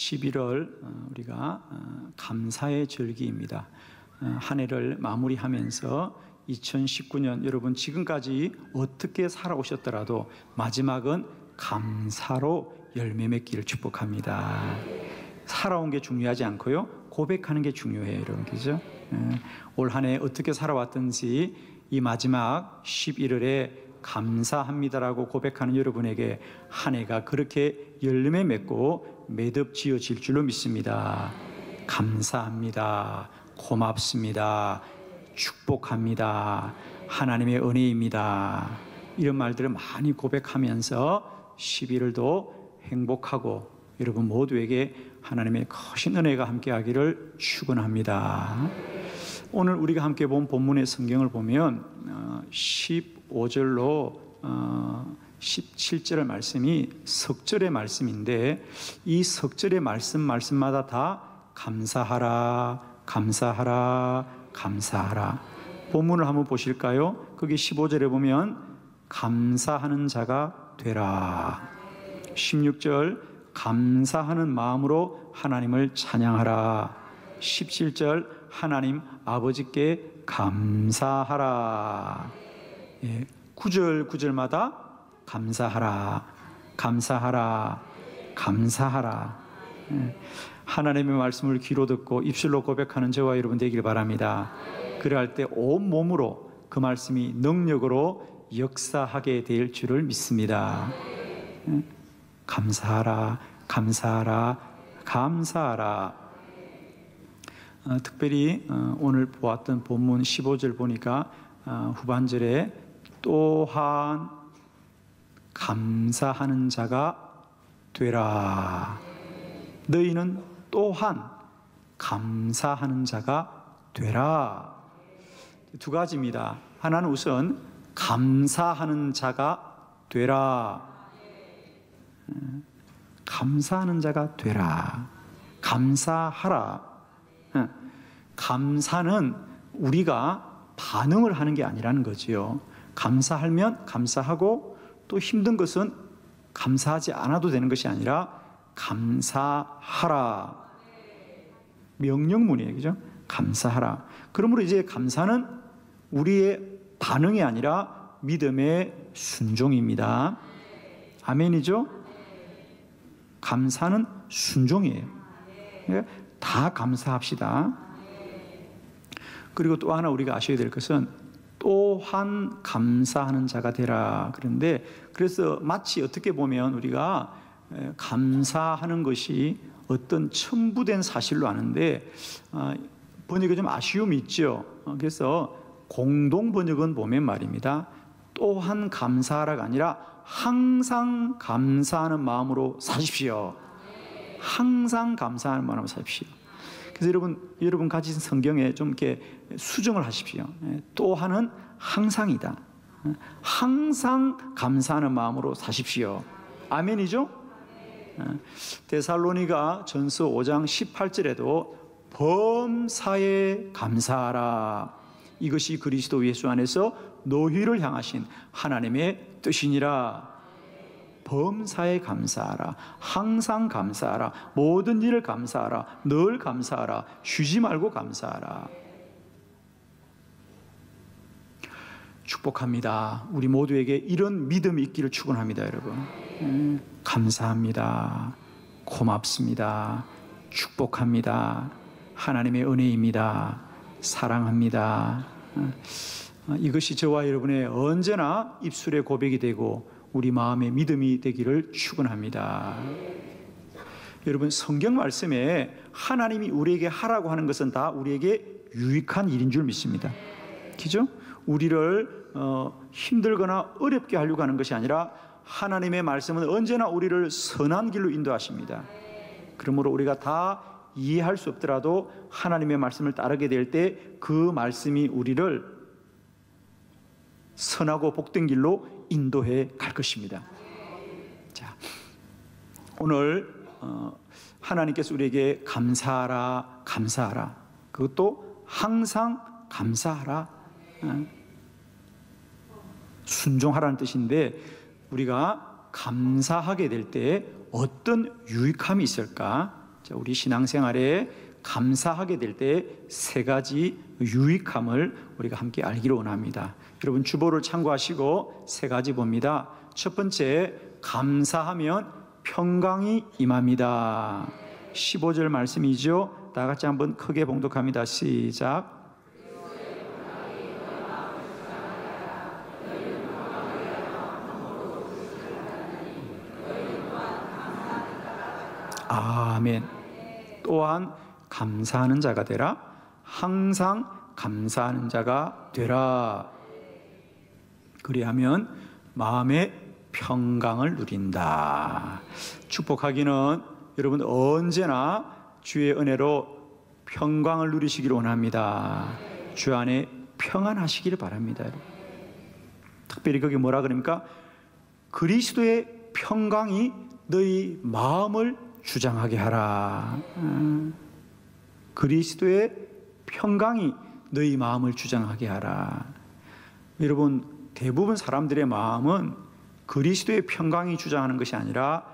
11월 우리가 감사의 절기입니다. 한 해를 마무리하면서 2019년 여러분 지금까지 어떻게 살아오셨더라도 마지막은 감사로 열매 맺기를 축복합니다. 살아온 게 중요하지 않고요, 고백하는 게 중요해요, 여러분. 그죠? 올 한 해 어떻게 살아왔든지 이 마지막 11월에 감사합니다라고 고백하는 여러분에게 한 해가 그렇게 열매 맺고 매듭 지어질 줄로 믿습니다. 감사합니다. 고맙습니다. 축복합니다. 하나님의 은혜입니다. 이런 말들을 많이 고백하면서 11월도 행복하고 여러분 모두에게 하나님의 크신 은혜가 함께하기를 축원합니다. 오늘 우리가 함께 본 본문의 성경을 보면 15절로 17절의 말씀이 석절의 말씀인데, 이 석절의 말씀마다 다 감사하라, 감사하라, 감사하라. 본문을 한번 보실까요? 거기 15절에 보면 감사하는 자가 되라. 16절 감사하는 마음으로 하나님을 찬양하라. 17절 하나님 아버지께 감사하라. 구절마다 감사하라, 감사하라, 감사하라. 하나님의 말씀을 귀로 듣고 입술로 고백하는 저와 여러분 되길 바랍니다. 그럴 때 온몸으로 그 말씀이 능력으로 역사하게 될 줄을 믿습니다. 감사하라, 감사하라, 감사하라. 특별히 오늘 보았던 본문 15절 보니까 후반절에 또한 감사하는 자가 되라. 너희는 또한 감사하는 자가 되라. 두 가지입니다. 하나는 우선 감사하는 자가 되라. 감사하는 자가 되라. 감사하라. 감사는 우리가 반응을 하는 게 아니라는 거지요. 감사하면 감사하고, 또 힘든 것은 감사하지 않아도 되는 것이 아니라 감사하라. 명령문이에요, 그죠? 감사하라. 그러므로 이제 감사는 우리의 반응이 아니라 믿음의 순종입니다. 아멘이죠? 감사는 순종이에요. 다 감사합시다. 그리고 또 하나 우리가 아셔야 될 것은 또한 감사하는 자가 되라. 그런데 그래서 마치 어떻게 보면 우리가 감사하는 것이 어떤 첨부된 사실로 아는데 번역에 좀 아쉬움이 있죠. 그래서 공동 번역은 보면 말입니다, 또한 감사하라가 아니라 항상 감사하는 마음으로 사십시오. 항상 감사하는 마음으로 사십시오. 그래서 여러분 가진 성경에 좀 이렇게 수정을 하십시오. 또한은 항상이다. 항상 감사하는 마음으로 사십시오. 아멘이죠? 데살로니가 전서 5장 18절에도 범사에 감사하라. 이것이 그리스도 예수 안에서 너희를 향하신 하나님의 뜻이니라. 범사에 감사하라. 항상 감사하라. 모든 일을 감사하라. 늘 감사하라. 쉬지 말고 감사하라. 축복합니다. 우리 모두에게 이런 믿음이 있기를 축원합니다, 여러분. 감사합니다. 고맙습니다. 축복합니다. 하나님의 은혜입니다. 사랑합니다. 이것이 저와 여러분의 언제나 입술의 고백이 되고 우리 마음의 믿음이 되기를 축원합니다. 여러분, 성경 말씀에 하나님이 우리에게 하라고 하는 것은 다 우리에게 유익한 일인 줄 믿습니다. 그죠? 우리를 힘들거나 어렵게 하려고 하는 것이 아니라 하나님의 말씀은 언제나 우리를 선한 길로 인도하십니다. 그러므로 우리가 다 이해할 수 없더라도 하나님의 말씀을 따르게 될 때 그 말씀이 우리를 선하고 복된 길로 인도해 갈 것입니다. 자, 오늘 하나님께서 우리에게 감사하라, 감사하라. 그것도 항상 감사하라, 순종하라는 뜻인데, 우리가 감사하게 될 때 어떤 유익함이 있을까? 자, 우리 신앙생활에 감사하게 될 때 세 가지 유익함을 우리가 함께 알기를 원합니다. 여러분 주보를 참고하시고 세 가지 봅니다. 첫 번째, 감사하면 평강이 임합니다. 15절 말씀이죠. 다 같이 한번 크게 봉독합니다. 시작. 아멘. 또한 감사하는 자가 되라. 항상 감사하는 자가 되라. 그리하면 마음의 평강을 누린다. 축복하기는 여러분 언제나 주의 은혜로 평강을 누리시기를 원합니다. 주 안에 평안하시기를 바랍니다. 특별히 거기 뭐라 그럽니까? 그리스도의 평강이 너희 마음을 주장하게 하라. 그리스도의 평강이 너희 마음을 주장하게 하라. 여러분 대부분 사람들의 마음은 그리스도의 평강이 주장하는 것이 아니라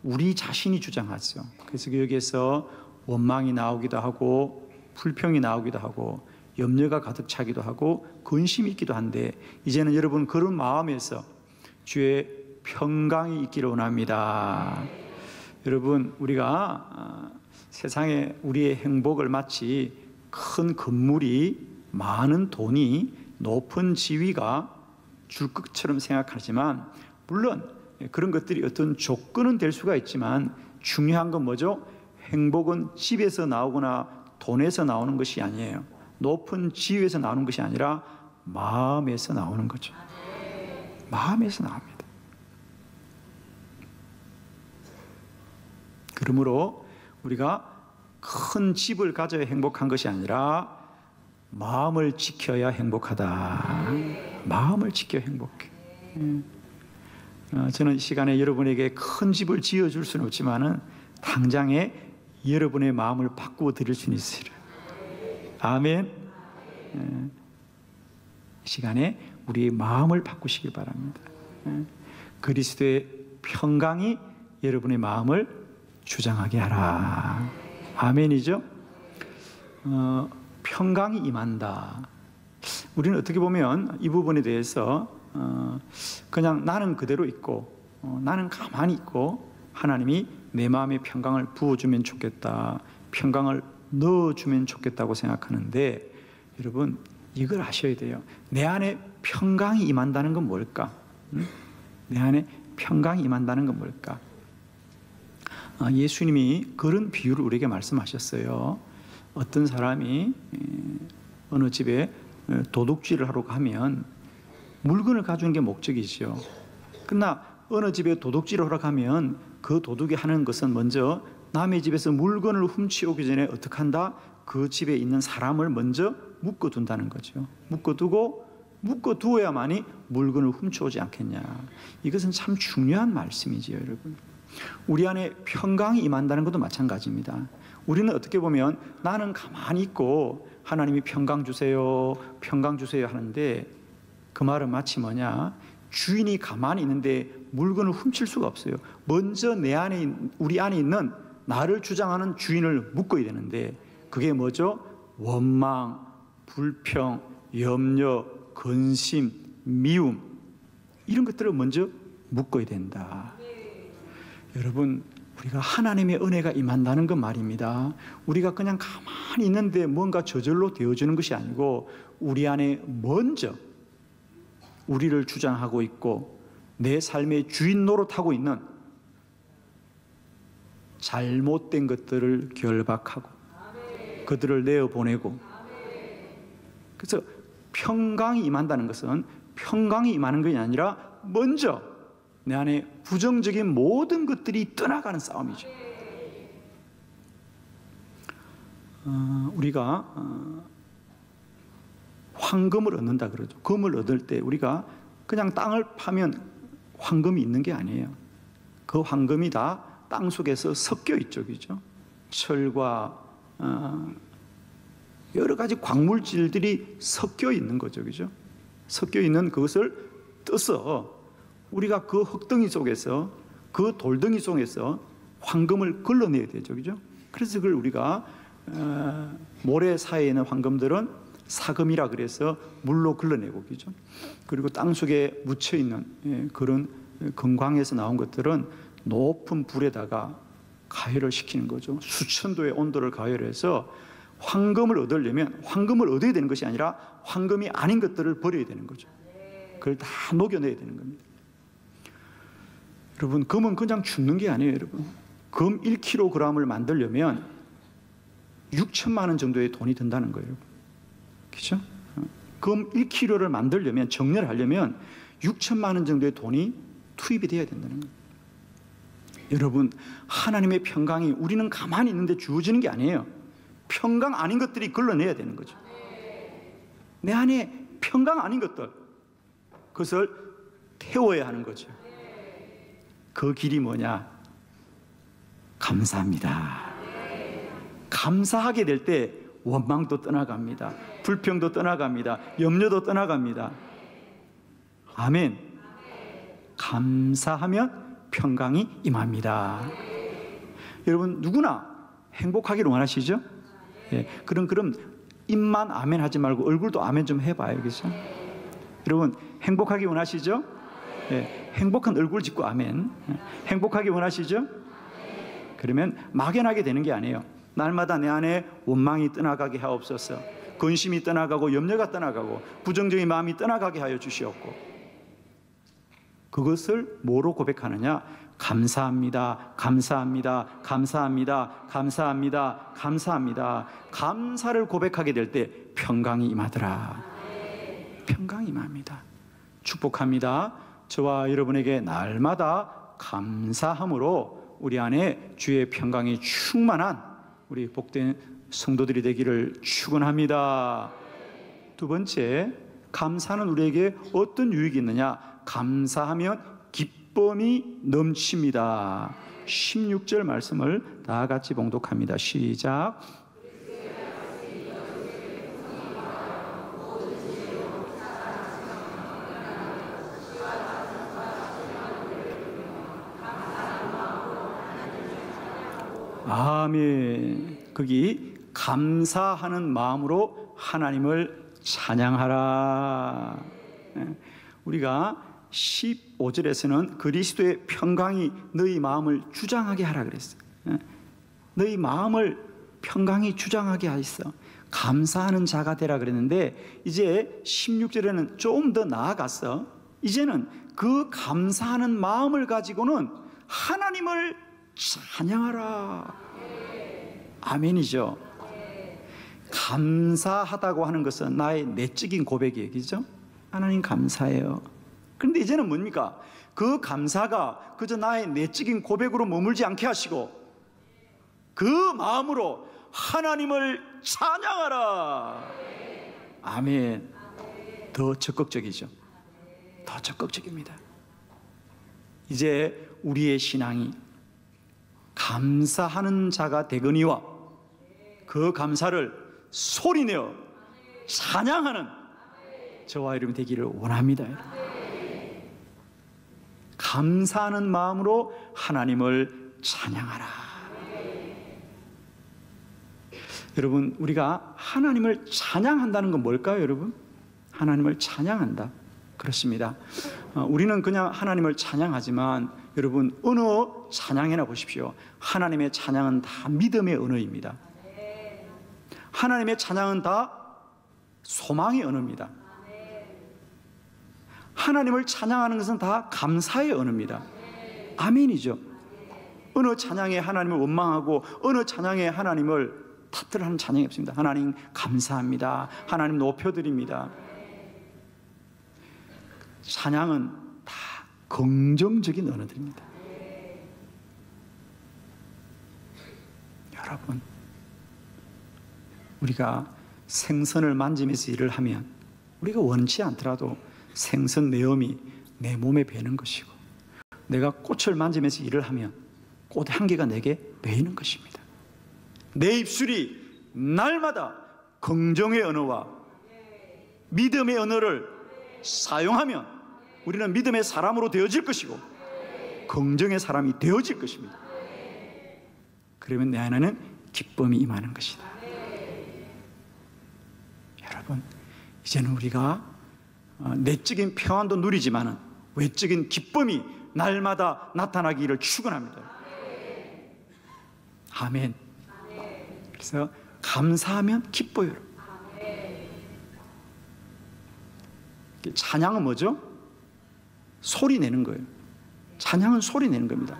우리 자신이 주장하죠. 그래서 여기에서 원망이 나오기도 하고 불평이 나오기도 하고 염려가 가득 차기도 하고 근심이 있기도 한데, 이제는 여러분 그런 마음에서 주의 평강이 있기를 원합니다. 여러분 우리가 세상에 우리의 행복을 마치 큰 건물이, 많은 돈이, 높은 지위가 줄 것처럼 생각하지만, 물론 그런 것들이 어떤 조건은 될 수가 있지만 중요한 건 뭐죠? 행복은 집에서 나오거나 돈에서 나오는 것이 아니에요. 높은 지위에서 나오는 것이 아니라 마음에서 나오는 거죠. 마음에서 나옵니다. 그러므로 우리가 큰 집을 가져야 행복한 것이 아니라 마음을 지켜야 행복하다. 마음을 지켜 행복해. 저는 이 시간에 여러분에게 큰 집을 지어줄 수는 없지만은 당장에 여러분의 마음을 바꾸어 드릴 수는 있으리라. 아멘. 이 시간에 우리의 마음을 바꾸시길 바랍니다. 그리스도의 평강이 여러분의 마음을 주장하게 하라. 아멘이죠? 평강이 임한다. 우리는 어떻게 보면 이 부분에 대해서 그냥 나는 그대로 있고 나는 가만히 있고 하나님이 내 마음에 평강을 부어주면 좋겠다, 평강을 넣어주면 좋겠다고 생각하는데, 여러분 이걸 아셔야 돼요. 내 안에 평강이 임한다는 건 뭘까? 내 안에 평강이 임한다는 건 뭘까? 예수님이 그런 비유를 우리에게 말씀하셨어요. 어떤 사람이 어느 집에 도둑질을 하러 가면 물건을 가져오는 게 목적이죠. 그러나 어느 집에 도둑질을 하러 가면 그 도둑이 하는 것은 먼저 남의 집에서 물건을 훔치오기 전에 어떻게 한다? 그 집에 있는 사람을 먼저 묶어둔다는 거죠. 묶어두어야만이 물건을 훔쳐오지 않겠냐. 이것은 참 중요한 말씀이지요, 여러분. 우리 안에 평강이 임한다는 것도 마찬가지입니다. 우리는 어떻게 보면 나는 가만히 있고 하나님이 평강 주세요, 평강 주세요 하는데, 그 말은 마치 뭐냐? 주인이 가만히 있는데 물건을 훔칠 수가 없어요. 먼저 우리 안에 있는 나를 주장하는 주인을 묶어야 되는데, 그게 뭐죠? 원망, 불평, 염려, 근심, 미움, 이런 것들을 먼저 묶어야 된다. 여러분 우리가 하나님의 은혜가 임한다는 건 말입니다. 우리가 그냥 가만히 있는데 뭔가 저절로 되어지는 것이 아니고, 우리 안에 먼저 우리를 주장하고 있고 내 삶의 주인 노릇하고 있는 잘못된 것들을 결박하고 그들을 내어보내고, 그래서 평강이 임한다는 것은 평강이 임하는 것이 아니라 먼저 내 안에 부정적인 모든 것들이 떠나가는 싸움이죠. 우리가 황금을 얻는다 그러죠. 금을 얻을 때 우리가 그냥 땅을 파면 황금이 있는 게 아니에요. 그 황금이 다 땅 속에서 섞여 있죠, 그죠? 철과 여러 가지 광물질들이 섞여 있는 거죠, 그죠? 섞여 있는 그것을 떠서 우리가 그 흙덩이 속에서, 그 돌덩이 속에서 황금을 걸러내야 되죠, 그죠? 그래서 그걸 우리가 모래 사이에 있는 황금들은 사금이라 그래서 물로 걸러내고 그죠. 그리고 땅 속에 묻혀 있는 그런 금광에서 나온 것들은 높은 불에다가 가열을 시키는 거죠. 수천 도의 온도를 가열해서 황금을 얻으려면 황금을 얻어야 되는 것이 아니라 황금이 아닌 것들을 버려야 되는 거죠. 그걸 다 녹여내야 되는 겁니다. 여러분, 금은 그냥 죽는 게 아니에요. 여러분, 금 1kg을 만들려면 6천만 원 정도의 돈이 든다는 거예요. 그렇죠? 금 1kg를 만들려면, 정렬하려면 6천만 원 정도의 돈이 투입이 돼야 된다는 거예요. 여러분, 하나님의 평강이 우리는 가만히 있는데 주어지는 게 아니에요. 평강 아닌 것들이 걸러내야 되는 거죠. 내 안에 평강 아닌 것들, 그것을 태워야 하는 거죠. 그 길이 뭐냐? 감사합니다. 감사하게 될 때 원망도 떠나갑니다. 불평도 떠나갑니다. 염려도 떠나갑니다. 아멘. 감사하면 평강이 임합니다. 여러분, 누구나 행복하기를 원하시죠? 예, 그럼 입만 아멘 하지 말고 얼굴도 아멘 좀 해봐요. 그렇죠? 여러분, 행복하기 원하시죠? 예, 행복한 얼굴 짓고 아멘. 행복하기 원하시죠? 그러면 막연하게 되는 게 아니에요. 날마다 내 안에 원망이 떠나가게 하옵소서, 근심이 떠나가고 염려가 떠나가고 부정적인 마음이 떠나가게 하여 주시옵고, 그것을 뭐로 고백하느냐? 감사합니다, 감사합니다, 감사합니다, 감사합니다, 감사합니다. 감사를 고백하게 될 때 평강이 임하더라. 평강이 임합니다. 축복합니다. 저와 여러분에게 날마다 감사함으로 우리 안에 주의 평강이 충만한 우리 복된 성도들이 되기를 축원합니다. 두 번째, 감사는 우리에게 어떤 유익이 있느냐? 감사하면 기쁨이 넘칩니다. 16절 말씀을 다 같이 봉독합니다. 시작. 아멘. 거기 감사하는 마음으로 하나님을 찬양하라. 우리가 15절에서는 그리스도의 평강이 너희 마음을 주장하게 하라 그랬어요. 너희 마음을 평강이 주장하게 하였어. 감사하는 자가 되라 그랬는데, 이제 16절에는 좀 더 나아갔어. 이제는 그 감사하는 마음을 가지고는 하나님을 찬양하라. 아멘이죠. 감사하다고 하는 것은 나의 내적인 고백이에요. 그죠? 하나님 감사해요. 그런데 이제는 뭡니까? 그 감사가 그저 나의 내적인 고백으로 머물지 않게 하시고 그 마음으로 하나님을 찬양하라. 아멘. 더 적극적이죠. 더 적극적입니다. 이제 우리의 신앙이 감사하는 자가 되거니와 그 감사를 소리내어 찬양하는 저와 여러분 되기를 원합니다. 감사하는 마음으로 하나님을 찬양하라. 여러분, 우리가 하나님을 찬양한다는 건 뭘까요, 여러분? 하나님을 찬양한다. 그렇습니다. 우리는 그냥 하나님을 찬양하지만 여러분, 어느 찬양이나 보십시오. 하나님의 찬양은 다 믿음의 언어입니다. 하나님의 찬양은 다 소망의 언어입니다. 하나님을 찬양하는 것은 다 감사의 언어입니다. 아멘이죠. 어느 찬양에 하나님을 원망하고 어느 찬양에 하나님을 탓들하는 찬양이 없습니다. 하나님 감사합니다. 하나님 높여드립니다. 찬양은 다 긍정적인 언어들입니다. 여러분, 우리가 생선을 만지면서 일을 하면 우리가 원치 않더라도 생선 내음이 내 몸에 배는 것이고, 내가 꽃을 만지면서 일을 하면 꽃 향기가 내게 배이는 것입니다. 내 입술이 날마다 긍정의 언어와 믿음의 언어를 사용하면 우리는 믿음의 사람으로 되어질 것이고 긍정의 사람이 되어질 것입니다. 그러면 내 안에는 기쁨이 임하는 것이다. 여러분, 이제는 우리가 내적인 평안도 누리지만 외적인 기쁨이 날마다 나타나기를 축원합니다. 아멘. 그래서 감사하면 기뻐요. 찬양은 뭐죠? 소리 내는 거예요. 찬양은 소리 내는 겁니다.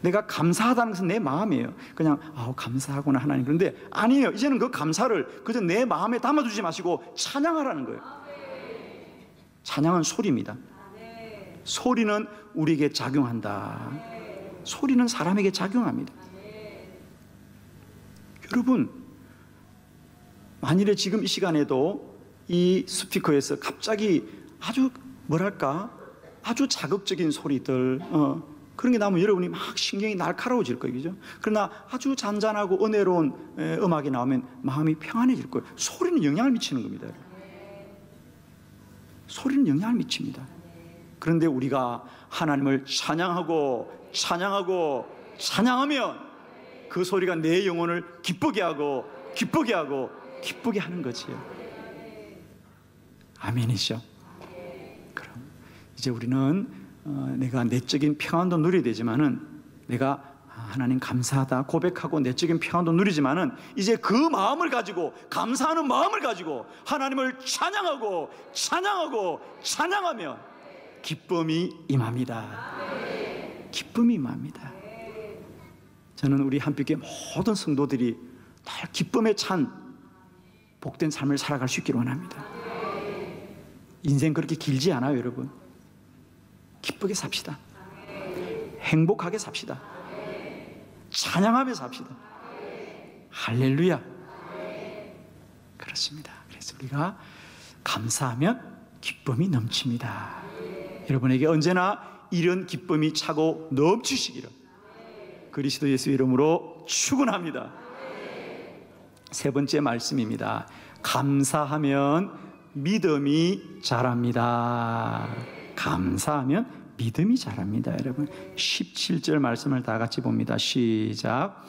내가 감사하다는 것은 내 마음이에요. 그냥 감사하구나 하나님. 그런데 아니에요. 이제는 그 감사를 그저 내 마음에 담아두지 마시고 찬양하라는 거예요. 찬양은 소리입니다. 소리는 우리에게 작용한다. 소리는 사람에게 작용합니다. 여러분, 만일에 지금 이 시간에도 이 스피커에서 갑자기 아주 아주 자극적인 소리들 그런 게 나오면 여러분이 막 신경이 날카로워질 거예요. 그죠? 그러나 아주 잔잔하고 은혜로운 음악이 나오면 마음이 평안해질 거예요. 소리는 영향을 미치는 겁니다. 소리는 영향을 미칩니다. 그런데 우리가 하나님을 찬양하고 찬양하면 그 소리가 내 영혼을 기쁘게 하고 기쁘게 하는 거지요. 아멘이죠. 그럼 이제 우리는 내가 내적인 평안도 누려야 되지만은 내가 하나님 감사하다 고백하고 내적인 평안도 누리지만은 이제 그 마음을 가지고 감사하는 마음을 가지고 하나님을 찬양하면 기쁨이 임합니다. 기쁨이 임합니다. 저는 우리 한빛교회 모든 성도들이 다 기쁨에 찬 복된 삶을 살아갈 수 있기를 원합니다. 인생 그렇게 길지 않아요, 여러분. 기쁘게 삽시다. 행복하게 삽시다. 찬양하며 삽시다. 할렐루야. 그렇습니다. 그래서 우리가 감사하면 기쁨이 넘칩니다. 여러분에게 언제나 이런 기쁨이 차고 넘치시기를 그리스도 예수 이름으로 축원합니다. 세 번째 말씀입니다. 감사하면 믿음이 자랍니다. 감사하면 믿음이 자랍니다. 여러분 17절 말씀을 다 같이 봅니다. 시작.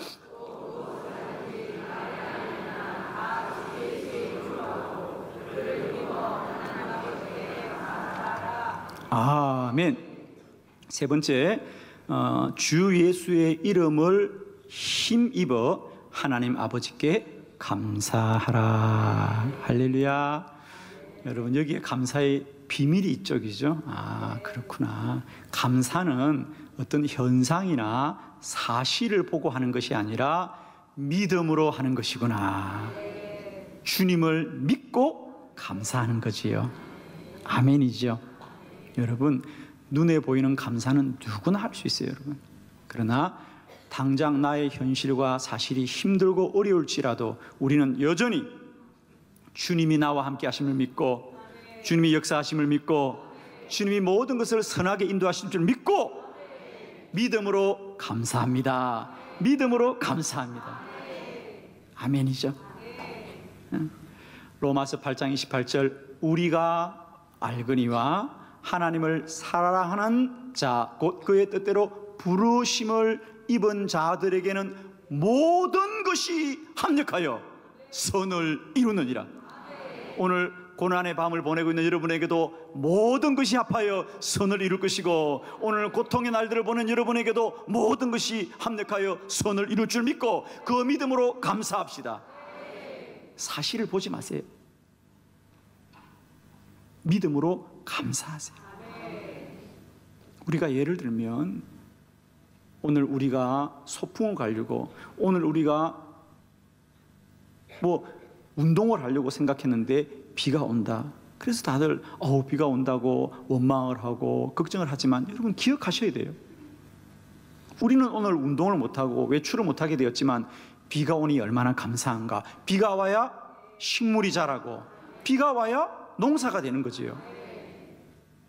아멘. 세 번째, 주 예수의 이름을 힘입어 하나님 아버지께 감사하라. 할렐루야. 여러분 여기에 감사의 비밀이 있죠, 그죠? 그렇구나. 감사는 어떤 현상이나 사실을 보고 하는 것이 아니라 믿음으로 하는 것이구나. 주님을 믿고 감사하는 거지요. 아멘이죠. 여러분 눈에 보이는 감사는 누구나 할 수 있어요, 여러분. 그러나 당장 나의 현실과 사실이 힘들고 어려울지라도 우리는 여전히 주님이 나와 함께 하심을 믿고 주님이 역사하심을 믿고 주님이 모든 것을 선하게 인도하실 줄 믿고 믿음으로 감사합니다. 믿음으로 감사합니다. 아멘이죠. 로마서 8장 28절 우리가 알거니와 하나님을 사랑하는 자 곧 그의 뜻대로 부르심을 입은 자들에게는 모든 것이 합력하여 선을 이루느니라. 오늘 고난의 밤을 보내고 있는 여러분에게도 모든 것이 합하여 선을 이룰 것이고 오늘 고통의 날들을 보낸 여러분에게도 모든 것이 합력하여 선을 이룰 줄 믿고 그 믿음으로 감사합시다. 사실을 보지 마세요. 믿음으로 감사하세요. 우리가 예를 들면 오늘 우리가 소풍을 가려고 오늘 우리가 운동을 하려고 생각했는데 비가 온다. 그래서 다들 비가 온다고 원망을 하고 걱정을 하지만 여러분 기억하셔야 돼요. 우리는 오늘 운동을 못하고 외출을 못하게 되었지만 비가 오니 얼마나 감사한가. 비가 와야 식물이 자라고 비가 와야 농사가 되는 거지요.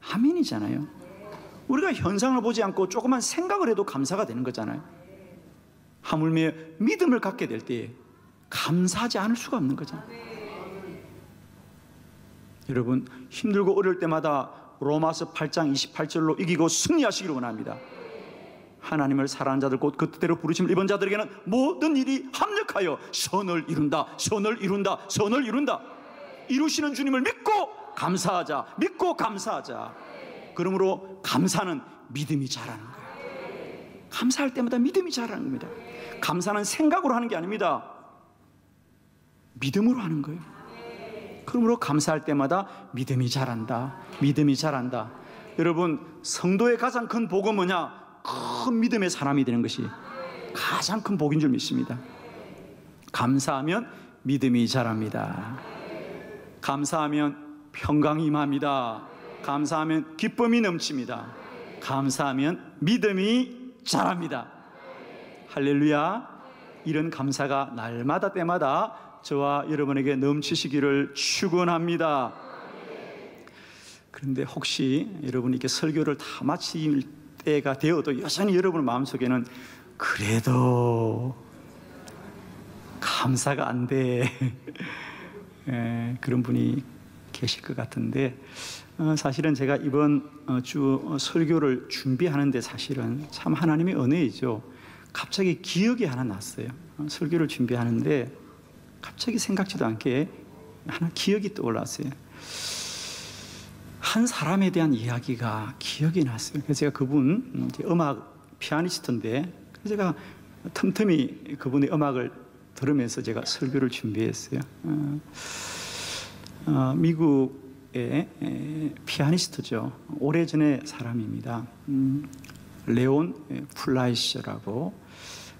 아멘이잖아요. 우리가 현상을 보지 않고 조금만 생각을 해도 감사가 되는 거잖아요. 하물며 믿음을 갖게 될 때 감사하지 않을 수가 없는 거잖아요. 여러분 힘들고 어려울 때마다 로마서 8장 28절로 이기고 승리하시기를 원합니다. 하나님을 사랑하는 자들 곧 그 뜻대로 부르심을 입은 자들에게는 모든 일이 합력하여 선을 이룬다. 선을 이룬다. 선을 이룬다. 이루시는 주님을 믿고 감사하자. 믿고 감사하자. 그러므로 감사는 믿음이 자라는 거예요. 감사할 때마다 믿음이 자라는 겁니다. 감사는 생각으로 하는 게 아닙니다. 믿음으로 하는 거예요. 그러므로 감사할 때마다 믿음이 자란다. 믿음이 자란다. 여러분, 성도의 가장 큰 복은 뭐냐? 큰 믿음의 사람이 되는 것이 가장 큰 복인 줄 믿습니다. 감사하면 믿음이 자랍니다. 감사하면 평강이 임합니다. 감사하면 기쁨이 넘칩니다. 감사하면 믿음이 자랍니다. 할렐루야. 이런 감사가 날마다 때마다 저와 여러분에게 넘치시기를 축원합니다. 그런데 혹시 여러분이 이렇게 설교를 다 마칠 때가 되어도 여전히 여러분 마음속에는 그래도 감사가 안 돼. 그런 분이 계실 것 같은데, 사실은 제가 이번 주 설교를 준비하는데 사실은 참 하나님의 은혜이죠. 갑자기 기억이 하나 났어요. 설교를 준비하는데 갑자기 생각지도 않게 하나 기억이 떠올랐어요. 한 사람에 대한 이야기가 기억이 났어요. 그래서 제가 그분 음악 피아니스트인데 제가 틈틈이 그분의 음악을 들으면서 제가 설교를 준비했어요. 미국의 피아니스트죠. 오래전의 사람입니다. 레온 플라이셔라고.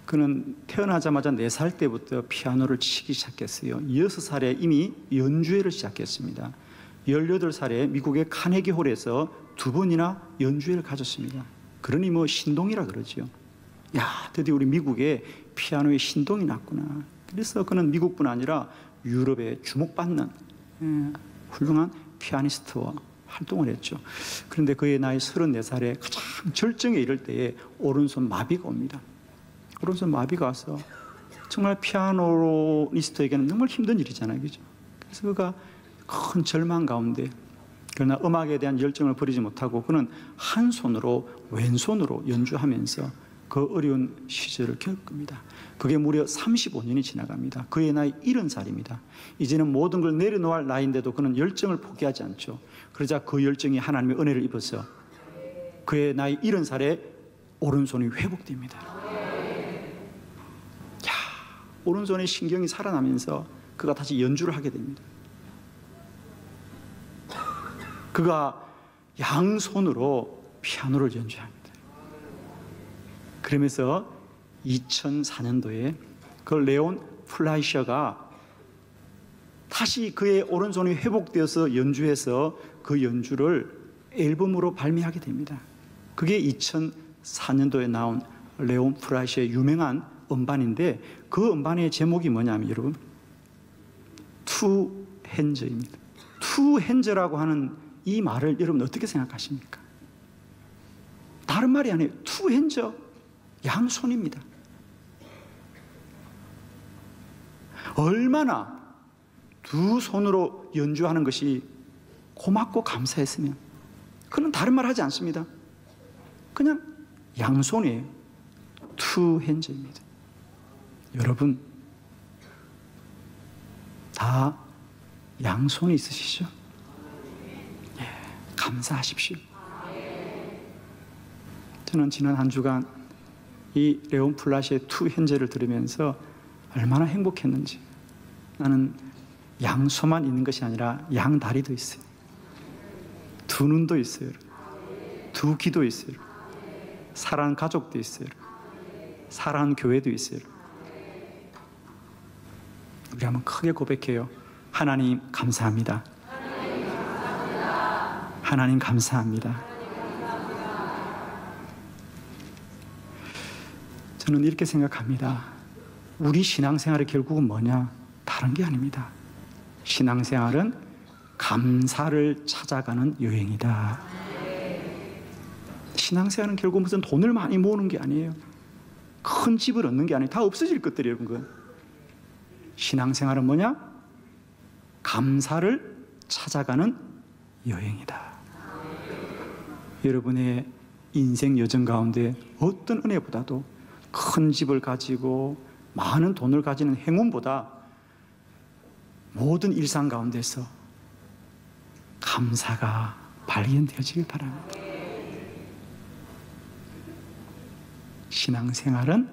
그는 태어나자마자 4살 때부터 피아노를 치기 시작했어요. 6살에 이미 연주회를 시작했습니다. 18살에 미국의 카네기 홀에서 2번이나 연주회를 가졌습니다. 그러니 뭐 신동이라 그러죠. 야, 드디어 우리 미국에 피아노에 신동이 났구나. 그래서 그는 미국뿐 아니라 유럽에 주목받는 훌륭한 피아니스트와 활동을 했죠. 그런데 그의 나이 34살에 가장 절정에 이를 때에 오른손 마비가 옵니다. 오른손 마비가 와서 정말 피아노리스트에게는 정말 힘든 일이잖아요. 그죠? 그래서 그가 큰 절망 가운데, 그러나 음악에 대한 열정을 버리지 못하고 그는 한 손으로 왼손으로 연주하면서 그 어려운 시절을 겪습니다. 그게 무려 35년이 지나갑니다. 그의 나이 70살입니다. 이제는 모든 걸 내려놓을 나이인데도 그는 열정을 포기하지 않죠. 그러자 그 열정이 하나님의 은혜를 입어서 그의 나이 70살에 오른손이 회복됩니다. 야, 오른손의 신경이 살아나면서 그가 다시 연주를 하게 됩니다. 그가 양손으로 피아노를 연주합니다. 그러면서 2004년도에 그 레온 플라이셔가 다시 그의 오른손이 회복되어서 연주해서 그 연주를 앨범으로 발매하게 됩니다. 그게 2004년도에 나온 레온 플라이셔의 유명한 음반인데, 그 음반의 제목이 뭐냐면 여러분, 투 핸즈입니다. 투 핸즈라고 하는 이 말을 여러분 어떻게 생각하십니까? 다른 말이 아니에요. 투 핸즈, 양손입니다. 얼마나 두 손으로 연주하는 것이 고맙고 감사했으면, 그는 다른 말 하지 않습니다. 그냥 양손이에요. 투 핸즈입니다. 여러분 다 양손이 있으시죠? 예, 감사하십시오. 저는 지난 한 주간 이 레온 플라시의 투 현재를 들으면서 얼마나 행복했는지. 나는 양손만 있는 것이 아니라 양다리도 있어요. 두 눈도 있어요. 두 귀도 있어요. 사랑하는 가족도 있어요. 사랑하는 교회도 있어요. 우리 한번 크게 고백해요. 하나님 감사합니다. 하나님 감사합니다. 저는 이렇게 생각합니다. 우리 신앙생활의 결국은 뭐냐? 다른 게 아닙니다. 신앙생활은 감사를 찾아가는 여행이다. 신앙생활은 결국 무슨 돈을 많이 모으는 게 아니에요. 큰 집을 얻는 게 아니에요. 다 없어질 것들이에요. 그건. 신앙생활은 뭐냐? 감사를 찾아가는 여행이다. 여러분의 인생 여정 가운데 어떤 은혜보다도 큰 집을 가지고 많은 돈을 가지는 행운보다 모든 일상 가운데서 감사가 발견되어지길 바랍니다. 신앙생활은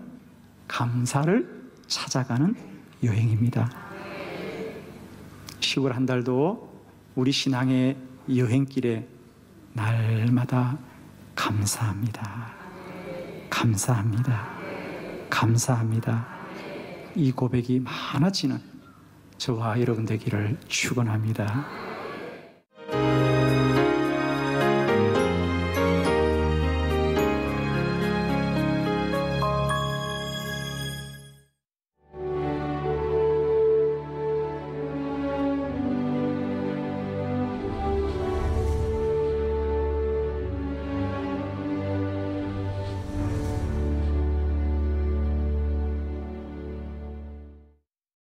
감사를 찾아가는 여행입니다. 10월 한 달도 우리 신앙의 여행길에 날마다 감사합니다. 감사합니다. 감사합니다. 이 고백이 많아지는 저와 여러분 되기를 축원합니다.